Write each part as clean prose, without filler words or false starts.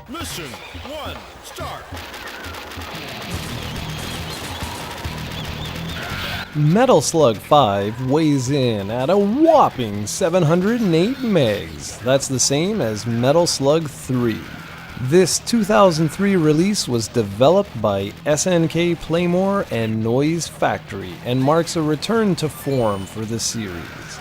Mission 1, start! Metal Slug 5 weighs in at a whopping 708 megs. That's the same as Metal Slug 3. This 2003 release was developed by SNK Playmore and Noise Factory and marks a return to form for the series.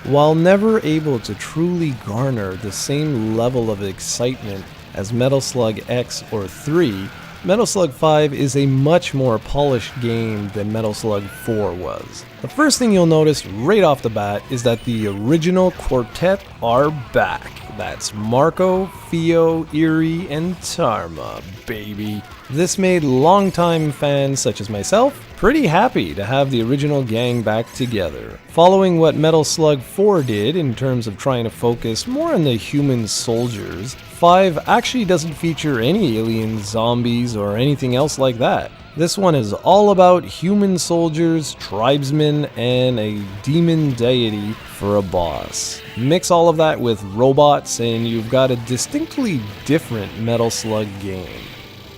While never able to truly garner the same level of excitement as Metal Slug X or 3, Metal Slug 5 is a much more polished game than Metal Slug 4 was. The first thing you'll notice right off the bat is that the original quartet are back. That's Marco, Fio, Erie, and Tarma, baby. This made longtime fans such as myself pretty happy to have the original gang back together. Following what Metal Slug 4 did in terms of trying to focus more on the human soldiers, 5 actually doesn't feature any alien zombies or anything else like that. This one is all about human soldiers, tribesmen, and a demon deity for a boss. Mix all of that with robots and you've got a distinctly different Metal Slug game.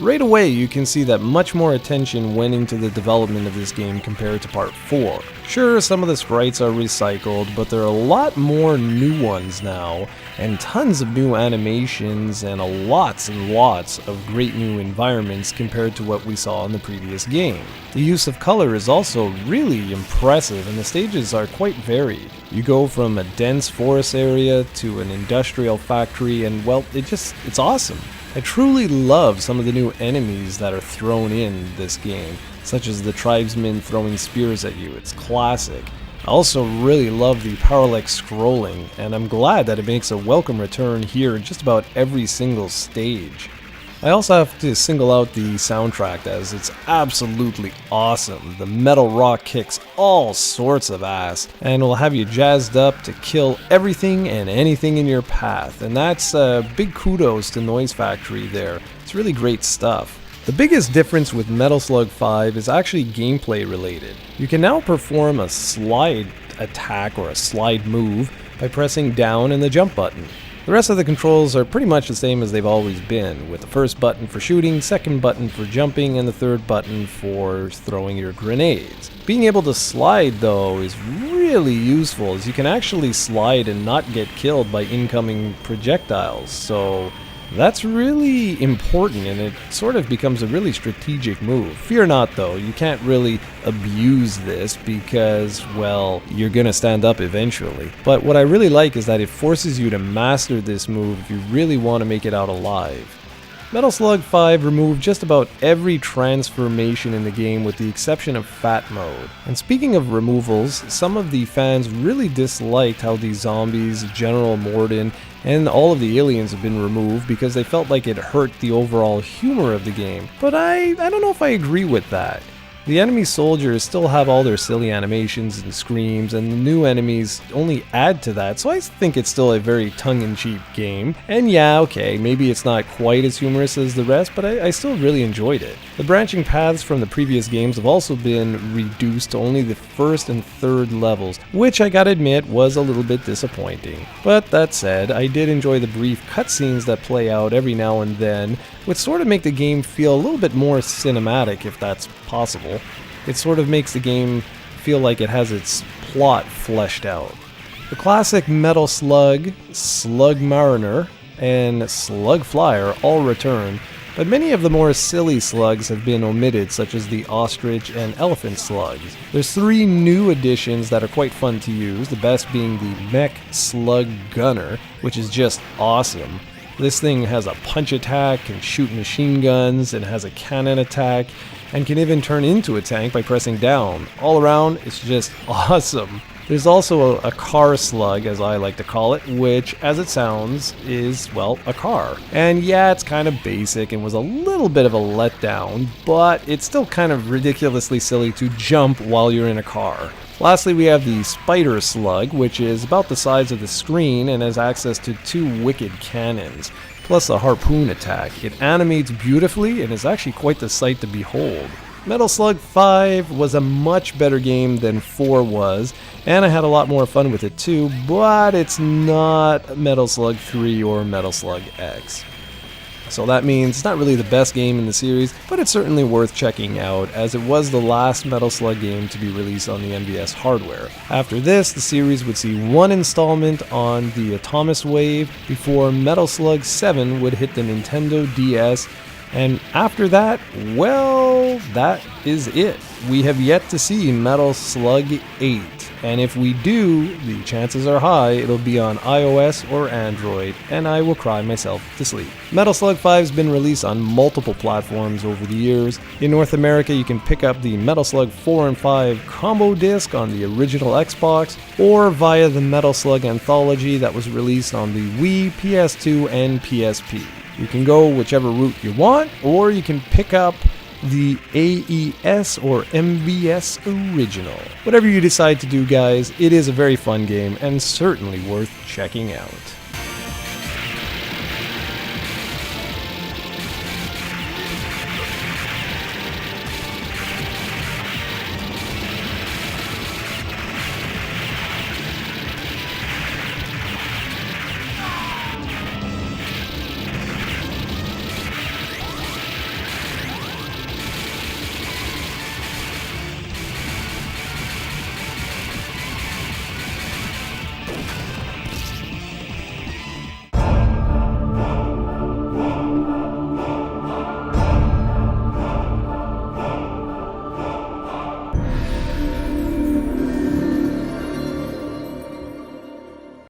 Right away you can see that much more attention went into the development of this game compared to part 4. Sure, some of the sprites are recycled, but there are a lot more new ones now, and tons of new animations and lots and lots of great new environments compared to what we saw in the previous game. The use of color is also really impressive and the stages are quite varied. You go from a dense forest area to an industrial factory and well, it's awesome. I truly love some of the new enemies that are thrown in this game, such as the tribesmen throwing spears at you. It's classic. I also really love the parallax scrolling, and I'm glad that it makes a welcome return here in just about every single stage. I also have to single out the soundtrack as it's absolutely awesome. The metal rock kicks all sorts of ass and will have you jazzed up to kill everything and anything in your path, and that's big kudos to Noise Factory there. It's really great stuff. The biggest difference with Metal Slug 5 is actually gameplay related. You can now perform a slide attack or a slide move by pressing down and the jump button. The rest of the controls are pretty much the same as they've always been, with the first button for shooting, second button for jumping, and the third button for throwing your grenades. Being able to slide, though, is really useful, as you can actually slide and not get killed by incoming projectiles, so that's really important, and it sort of becomes a really strategic move. Fear not, though, you can't really abuse this because, well, you're gonna stand up eventually. But what I really like is that it forces you to master this move if you really want to make it out alive. Metal Slug 5 removed just about every transformation in the game with the exception of Fat Mode. And speaking of removals, some of the fans really disliked how the zombies, General Morden, and all of the aliens have been removed because they felt like it hurt the overall humor of the game. But I don't know if I agree with that. The enemy soldiers still have all their silly animations and screams, and the new enemies only add to that, so I think it's still a very tongue-in-cheek game. And yeah, okay, maybe it's not quite as humorous as the rest, but I still really enjoyed it. The branching paths from the previous games have also been reduced to only the first and third levels, which I gotta admit was a little bit disappointing. But that said, I did enjoy the brief cutscenes that play out every now and then, which sort of make the game feel a little bit more cinematic if that's possible. It sort of makes the game feel like it has its plot fleshed out. The classic Metal Slug, Slug Mariner, and Slug Flyer all return, but many of the more silly slugs have been omitted, such as the Ostrich and Elephant slugs. There's 3 new additions that are quite fun to use, the best being the Mech Slug Gunner, which is just awesome. This thing has a punch attack, can shoot machine guns, and has a cannon attack, and can even turn into a tank by pressing down. All around, it's just awesome. There's also a car slug, as I like to call it, which, as it sounds, is, well, a car. And yeah, it's kind of basic and was a little bit of a letdown, but it's still kind of ridiculously silly to jump while you're in a car. Lastly, we have the Spyder Slug, which is about the size of the screen and has access to 2 wicked cannons, plus a harpoon attack. It animates beautifully and is actually quite the sight to behold. Metal Slug 5 was a much better game than 4 was, and I had a lot more fun with it too, but it's not Metal Slug 3 or Metal Slug X. So that means it's not really the best game in the series, but it's certainly worth checking out, as it was the last Metal Slug game to be released on the MVS hardware. After this, the series would see one installment on the Atomic Wave before Metal Slug 7 would hit the Nintendo DS, and after that, well, that is it. We have yet to see Metal Slug 8, and if we do, the chances are high it'll be on iOS or Android, and I will cry myself to sleep. Metal Slug 5 has been released on multiple platforms over the years. In North America, you can pick up the Metal Slug 4 and 5 combo disc on the original Xbox, or via the Metal Slug Anthology that was released on the Wii, PS2, and PSP. You can go whichever route you want, or you can pick up the AES or MVS original. Whatever you decide to do, guys, it is a very fun game and certainly worth checking out.